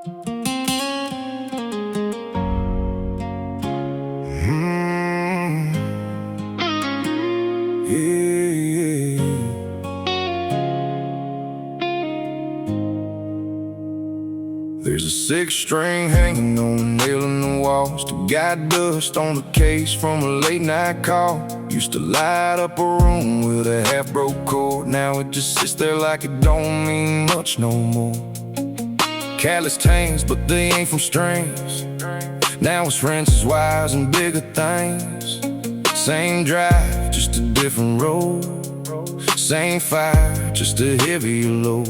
Yeah. There's a 6-string hanging on a nail in the wall. Still got dust on the case from a late night call. Used to light up a room with a half-broke chord. Now it just sits there like it don't mean much no more. Calloused hands, but they ain't from strings. Now it's wrenches, wires, and bigger things. Same drive, just a different road. Same fire, just a heavier load.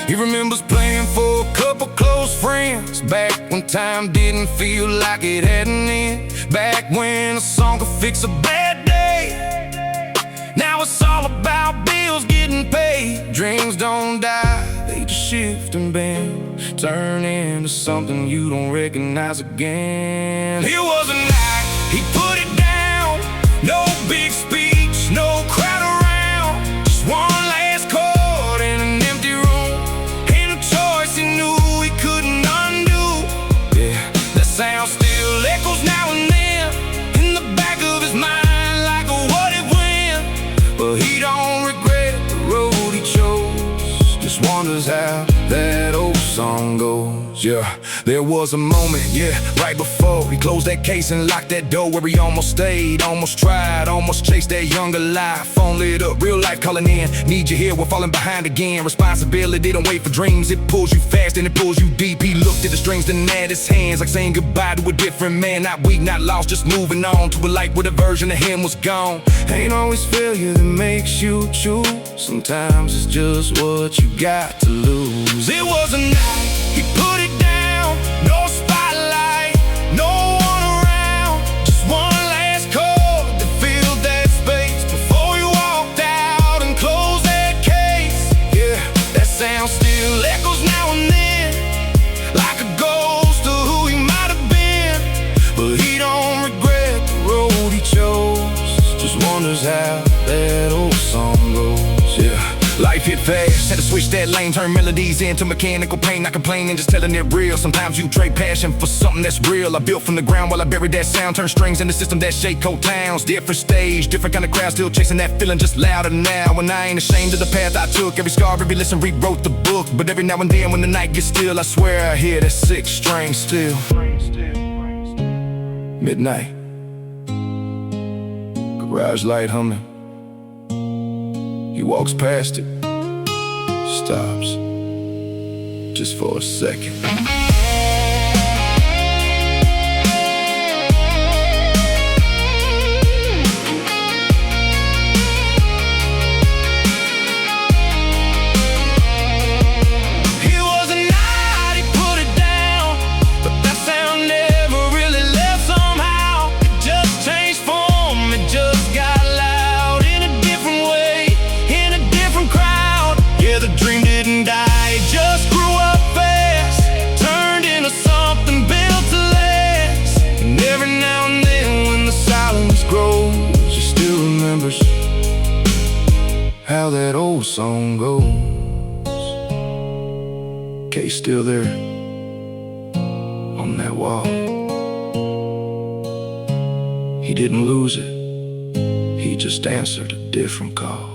He remembers playing for a couple close friends, back when time didn't feel like it had an end. Back when a song could fix a bad day. Now it's all about bills getting paid. Dreams don't die, they just shift and bend, turn into something you don't recognize again. It was a night, he put it down. No big speech, no crowd around. Just one last chord in an empty room, and a choice he knew he couldn't undo. Yeah, that sound still echoes now and then in the back of his mind, like a what if when. But he don't regret the road he chose, just wonders how that old song goes. Yeah, there was a moment, yeah, right before he closed that case and locked that door, where he almost stayed, almost tried, almost chased that younger life. Phone lit up, real life calling in. Need you here, we're falling behind again. Responsibility don't wait for dreams, it pulls you fast and it pulls you deep. He looked at the strings, then at his hands, like saying goodbye to a different man. Not weak, not lost, just moving on to a life where the version of him was gone. Ain't always failure that makes you choose. Sometimes it's just what you got to lose. It was a night, he put it down. No spotlight, no one around. Just one last chord that filled that space before he walked out and closed that case. Yeah, that sound still echoes now and then, like a ghost of who he might have been. But he don't regret the road he chose, just wonders how that old song goes. Yeah, life hit fast, had to switch that lane, turn melodies into mechanical pain. Not complaining, just telling it real. Sometimes you trade passion for something that's real. I built from the ground while I buried that sound, turn strings in the system that shake whole towns. Different stage, different kind of crowd, still chasing that feeling just louder now. And I ain't ashamed of the path I took. Every scar, every listen, rewrote the book. But every now and then when the night gets still, I swear I hear that 6-string still. Midnight, garage light humming. He walks past it, stops, just for a second. How that old song goes. Case still there on that wall. He didn't lose it, he just answered a different call.